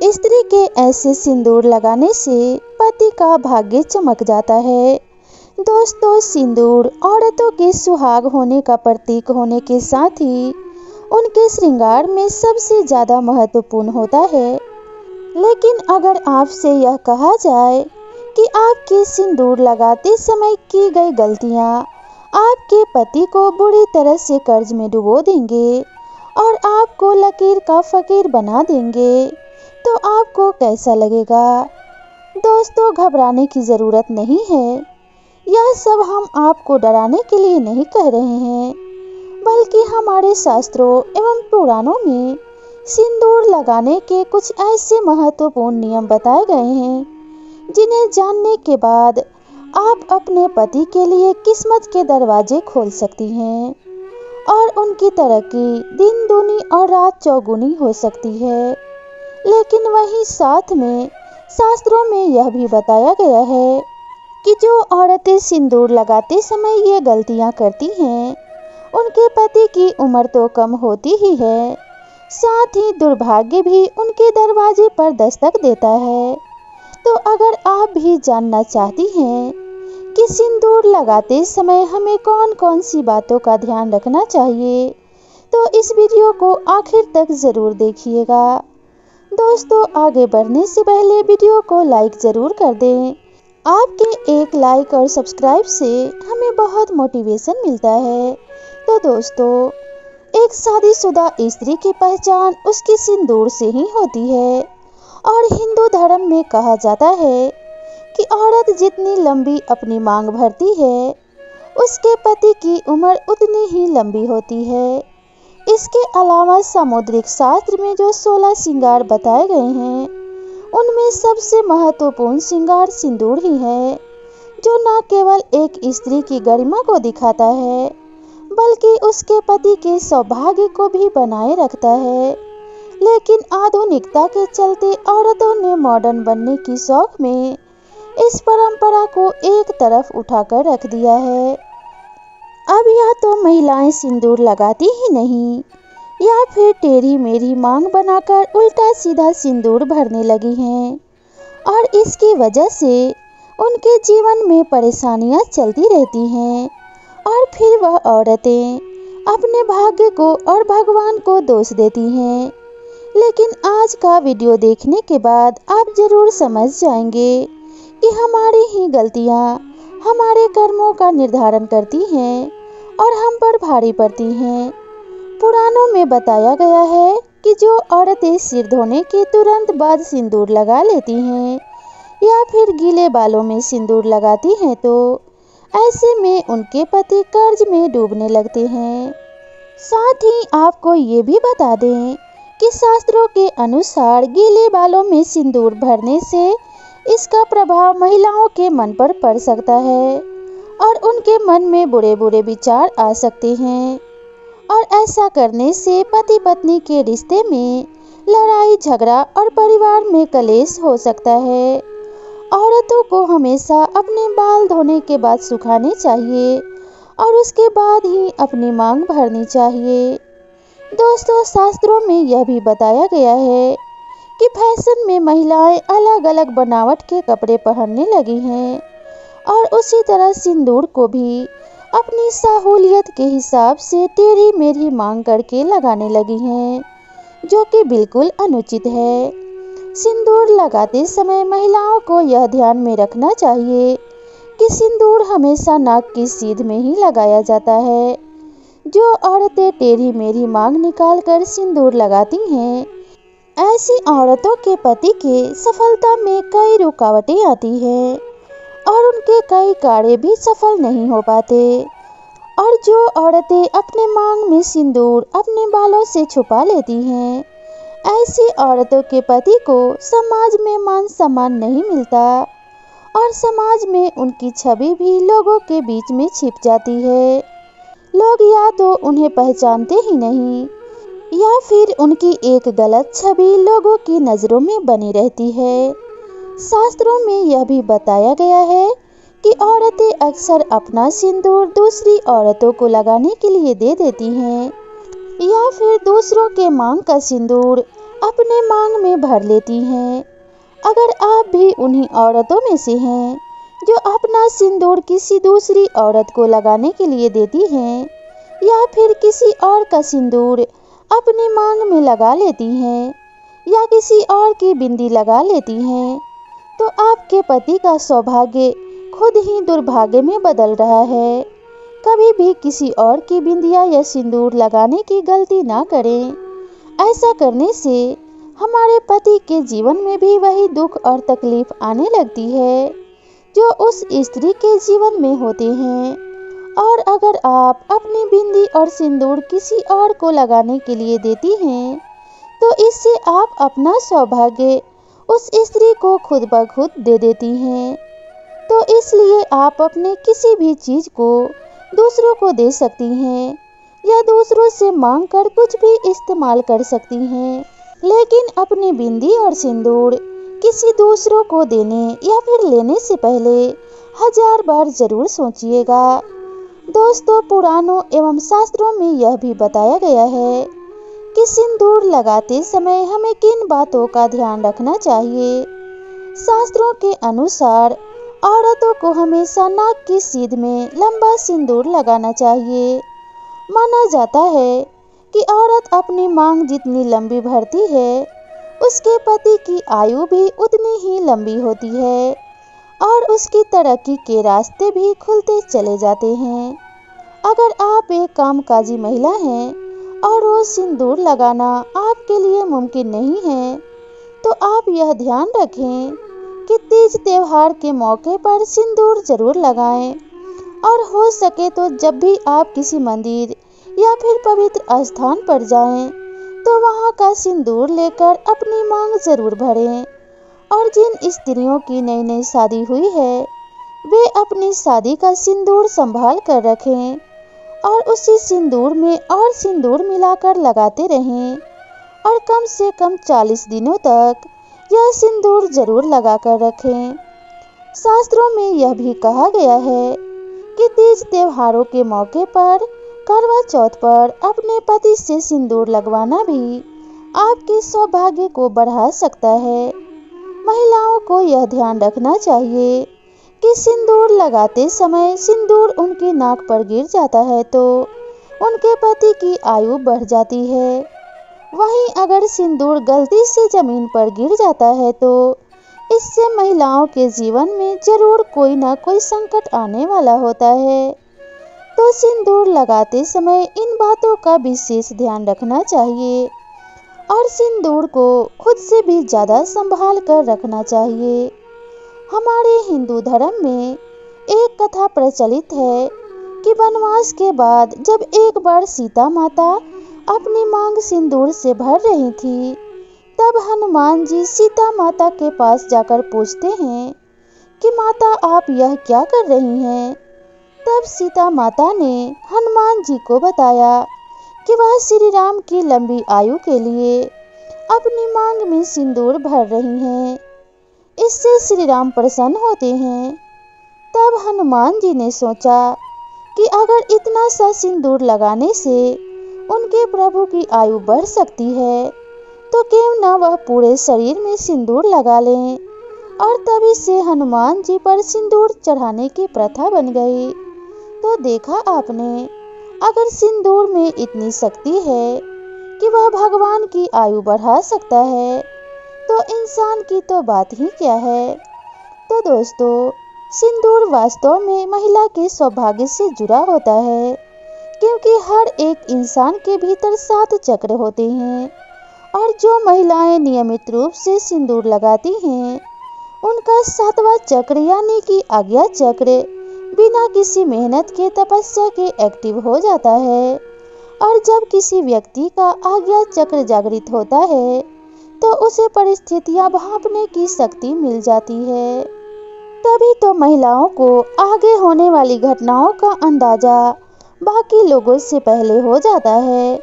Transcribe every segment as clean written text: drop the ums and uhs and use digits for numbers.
स्त्री के ऐसे सिंदूर लगाने से पति का भाग्य चमक जाता है। दोस्तों, सिंदूर औरतों के सुहाग होने का प्रतीक होने के साथ ही उनके श्रृंगार में सबसे ज्यादा महत्वपूर्ण होता है। लेकिन अगर आपसे यह कहा जाए कि आपके सिंदूर लगाते समय की गई गलतियां आपके पति को बुरी तरह से कर्ज में डुबो देंगे और आपको लकीर का फकीर बना देंगे, तो आपको कैसा लगेगा? दोस्तों, घबराने की जरूरत नहीं है। यह सब हम आपको डराने के लिए नहीं कह रहे हैं, बल्कि हमारे शास्त्रों एवं पुराणों में सिंदूर लगाने के कुछ ऐसे महत्वपूर्ण नियम बताए गए हैं जिन्हें जानने के बाद आप अपने पति के लिए किस्मत के दरवाजे खोल सकती हैं और उनकी तरक्की दिन दूनी और रात चौगुनी हो सकती है। लेकिन वहीं साथ में शास्त्रों में यह भी बताया गया है कि जो औरतें सिंदूर लगाते समय ये गलतियां करती हैं, उनके पति की उम्र तो कम होती ही है, साथ ही दुर्भाग्य भी उनके दरवाजे पर दस्तक देता है। तो अगर आप भी जानना चाहती हैं कि सिंदूर लगाते समय हमें कौन कौन सी बातों का ध्यान रखना चाहिए, तो इस वीडियो को आखिर तक जरूर देखिएगा। दोस्तों, आगे बढ़ने से पहले वीडियो को लाइक जरूर कर दें। आपके एक लाइक और सब्सक्राइब से हमें बहुत मोटिवेशन मिलता है। तो दोस्तों, एक शादीशुदा स्त्री की पहचान उसकी सिंदूर से ही होती है और हिंदू धर्म में कहा जाता है कि औरत जितनी लंबी अपनी मांग भरती है, उसके पति की उम्र उतनी ही लंबी होती है। इसके अलावा सामुद्रिक शास्त्र में जो 16 श्रृंगार बताए गए हैं, उनमें सबसे महत्वपूर्ण श्रृंगार सिंदूर ही है, जो न केवल एक स्त्री की गरिमा को दिखाता है, बल्कि उसके पति के सौभाग्य को भी बनाए रखता है। लेकिन आधुनिकता के चलते औरतों ने मॉडर्न बनने की शौक में इस परंपरा को एक तरफ उठाकर रख दिया है। अब या तो महिलाएं सिंदूर लगाती ही नहीं, या फिर टेढ़ी मेढ़ी मांग बनाकर उल्टा सीधा सिंदूर भरने लगी हैं और इसकी वजह से उनके जीवन में परेशानियां चलती रहती हैं और फिर वह औरतें अपने भाग्य को और भगवान को दोष देती हैं। लेकिन आज का वीडियो देखने के बाद आप जरूर समझ जाएंगे कि हमारी ही गलतियां हमारे कर्मों का निर्धारण करती हैं और हम पर भारी पड़ती हैं। पुराणों में बताया गया है कि जो औरतें सिर धोने के तुरंत बाद सिंदूर लगा लेती हैं या फिर गीले बालों में सिंदूर लगाती हैं, तो ऐसे में उनके पति कर्ज में डूबने लगते हैं। साथ ही आपको ये भी बता दें कि शास्त्रों के अनुसार गीले बालों में सिंदूर भरने से इसका प्रभाव महिलाओं के मन पर पड़ सकता है और उनके मन में बुरे बुरे विचार आ सकते हैं और ऐसा करने से पति पत्नी के रिश्ते में लड़ाई झगड़ा और परिवार में कलेश हो सकता है। औरतों को हमेशा अपने बाल धोने के बाद सुखाने चाहिए और उसके बाद ही अपनी मांग भरनी चाहिए। दोस्तों, शास्त्रों में यह भी बताया गया है कि फैशन में महिलाएं अलग अलग बनावट के कपड़े पहनने लगी हैं और उसी तरह सिंदूर को भी अपनी सहूलियत के हिसाब से टेढ़ी मेढ़ी मांग करके लगाने लगी हैं, जो कि बिल्कुल अनुचित है। सिंदूर लगाते समय महिलाओं को यह ध्यान में रखना चाहिए कि सिंदूर हमेशा नाक की सीध में ही लगाया जाता है। जो औरतें टेढ़ी मेढ़ी मांग निकाल कर सिंदूर लगाती हैं, ऐसी औरतों के पति के सफलता में कई रुकावटें आती हैं और उनके कई कार्य भी सफल नहीं हो पाते। और जो औरतें अपने मांग में सिंदूर अपने बालों से छुपा लेती हैं, ऐसी औरतों के पति को समाज में मान सम्मान नहीं मिलता और समाज में उनकी छवि भी लोगों के बीच में छिप जाती है। लोग या तो उन्हें पहचानते ही नहीं या फिर उनकी एक गलत छवि लोगों की नजरों में बनी रहती है। शास्त्रों में यह भी बताया गया है कि औरतें अक्सर अपना सिंदूर दूसरी औरतों को लगाने के लिए दे देती हैं या फिर दूसरों के मांग का सिंदूर अपने मांग में भर लेती हैं। अगर आप भी उन्हीं औरतों में से हैं जो अपना सिंदूर किसी दूसरी औरत को लगाने के लिए देती हैं, या फिर किसी और का सिंदूर अपनी मांग में लगा लेती हैं, या किसी और की बिंदी लगा लेती हैं, तो आपके पति का सौभाग्य खुद ही दुर्भाग्य में बदल रहा है। कभी भी किसी और की बिंदिया या सिंदूर लगाने की गलती ना करें। ऐसा करने से हमारे पति के जीवन में भी वही दुख और तकलीफ आने लगती है जो उस स्त्री के जीवन में होते हैं। और अगर आप अपनी बिंदी और सिंदूर किसी और को लगाने के लिए देती हैं, तो इससे आप अपना सौभाग्य उस स्त्री को खुद ब खुद दे देती हैं। तो इसलिए आप अपने किसी भी चीज को दूसरों को दे सकती हैं, या दूसरों से मांग कर कुछ भी इस्तेमाल कर सकती हैं, लेकिन अपनी बिंदी और सिंदूर किसी दूसरों को देने या फिर लेने से पहले 1000 बार जरूर सोचिएगा। दोस्तों, पुराणों एवं शास्त्रों में यह भी बताया गया है कि सिंदूर लगाते समय हमें किन बातों का ध्यान रखना चाहिए। शास्त्रों के अनुसार औरतों को हमेशा नाक की सीध में लंबा सिंदूर लगाना चाहिए। माना जाता है कि औरत अपनी मांग जितनी लंबी भरती है, उसके पति की आयु भी उतनी ही लंबी होती है और उसकी तरक्की के रास्ते भी खुलते चले जाते हैं। अगर आप एक कामकाजी महिला हैं और रोज सिंदूर लगाना आपके लिए मुमकिन नहीं है, तो आप यह ध्यान रखें कि तीज त्योहार के मौके पर सिंदूर जरूर लगाएं, और हो सके तो जब भी आप किसी मंदिर या फिर पवित्र स्थान पर जाएं, तो वहां का सिंदूर लेकर अपनी मांग जरूर भरें। और जिन स्त्रियों की नई नई शादी हुई है, वे अपनी शादी का सिंदूर संभाल कर रखें और उसी सिंदूर में और सिंदूर मिलाकर लगाते रहें, और कम से कम 40 दिनों तक यह सिंदूर जरूर लगाकर रखें। शास्त्रों में यह भी कहा गया है कि तीज त्योहारों के मौके पर, करवा चौथ पर अपने पति से सिंदूर लगवाना भी आपके सौभाग्य को बढ़ा सकता है। महिलाओं को यह ध्यान रखना चाहिए कि सिंदूर लगाते समय सिंदूर उनकी नाक पर गिर जाता है तो उनके पति की आयु बढ़ जाती है। वहीं अगर सिंदूर गलती से जमीन पर गिर जाता है तो इससे महिलाओं के जीवन में जरूर कोई ना कोई संकट आने वाला होता है। तो सिंदूर लगाते समय इन बातों का विशेष ध्यान रखना चाहिए और सिंदूर को खुद से भी ज़्यादा संभाल कर रखना चाहिए। हमारे हिंदू धर्म में एक कथा प्रचलित है कि वनवास के बाद जब एक बार सीता माता अपनी मांग सिंदूर से भर रही थी, तब हनुमान जी सीता माता के पास जाकर पूछते हैं कि माता, आप यह क्या कर रही हैं? तब सीता माता ने हनुमान जी को बताया कि वह श्री राम की लंबी आयु के लिए अपनी मांग में सिंदूर भर रही हैं। इससे श्री राम प्रसन्न होते हैं। तब हनुमान जी ने सोचा कि अगर इतना सा सिंदूर लगाने से उनके प्रभु की आयु बढ़ सकती है, तो क्यों न वह पूरे शरीर में सिंदूर लगा लें। और तभी से हनुमान जी पर सिंदूर चढ़ाने की प्रथा बन गई। तो देखा आपने, अगर सिंदूर में इतनी शक्ति है कि वह भगवान की आयु बढ़ा सकता है, तो इंसान की तो बात ही क्या है। तो दोस्तों, सिंदूर वास्तव में महिला के सौभाग्य से जुड़ा होता है, क्योंकि हर एक इंसान के भीतर 7 चक्र होते हैं, और जो महिलाएं नियमित रूप से सिंदूर लगाती हैं, उनका 7वां चक्र यानी कि आज्ञा चक्र बिना किसी मेहनत के, तपस्या के एक्टिव हो जाता है। और जब किसी व्यक्ति का आज्ञा चक्र जागृत होता है, तो उसे परिस्थितियां भांपने की शक्ति मिल जाती है। तभी तो महिलाओं को आगे होने वाली घटनाओं का अंदाजा बाकी लोगों से पहले हो जाता है।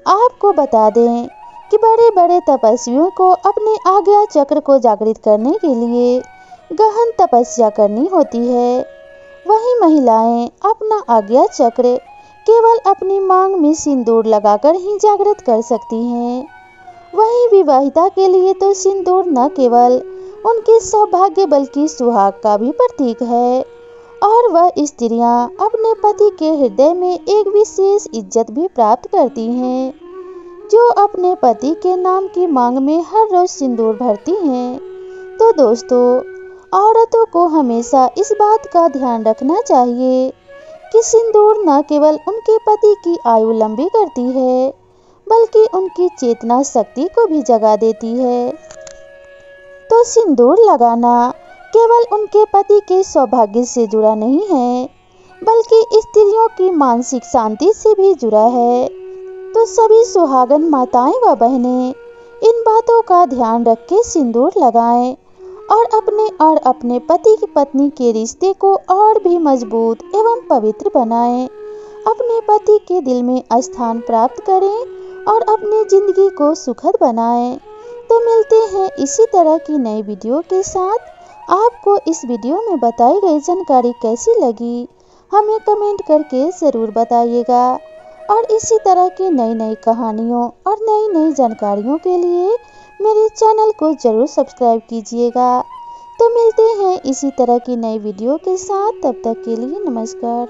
आपको बता दें कि बड़े बड़े तपस्वियों को अपने आज्ञा चक्र को जागृत करने के लिए गहन तपस्या करनी होती है। वहीं महिलाएं अपना आज्ञा चक्र केवल अपनी मांग में सिंदूर लगाकर ही जागृत कर सकती हैं। वहीं विवाहिता के लिए तो सिंदूर न केवल उनके सौभाग्य बल्कि सुहाग का भी प्रतीक है और वह स्त्रियां अपने पति के हृदय में एक विशेष इज्जत भी प्राप्त करती हैं, जो अपने पति के नाम की मांग में हर रोज सिंदूर भरती हैं। तो दोस्तों, औरतों को हमेशा इस बात का ध्यान रखना चाहिए कि सिंदूर न केवल उनके पति की आयु लंबी करती है, बल्कि उनकी चेतना शक्ति को भी जगा देती है। तो सिंदूर लगाना केवल उनके पति के सौभाग्य से जुड़ा नहीं है, बल्कि स्त्रियों की मानसिक शांति से भी जुड़ा है। तो सभी सुहागन माताएं व बहनें इन बातों का ध्यान रख के सिंदूर लगाएं और अपने पति की पत्नी के रिश्ते को और भी मजबूत एवं पवित्र बनाएं। अपने पति के दिल में स्थान प्राप्त करें और अपनी जिंदगी को सुखद बनाएं। तो मिलते हैं इसी तरह की नई वीडियो के साथ। आपको इस वीडियो में बताई गई जानकारी कैसी लगी, हमें कमेंट करके ज़रूर बताइएगा। और इसी तरह की नई नई कहानियों और नई नई जानकारियों के लिए मेरे चैनल को ज़रूर सब्सक्राइब कीजिएगा। तो मिलते हैं इसी तरह की नई वीडियो के साथ, तब तक के लिए नमस्कार।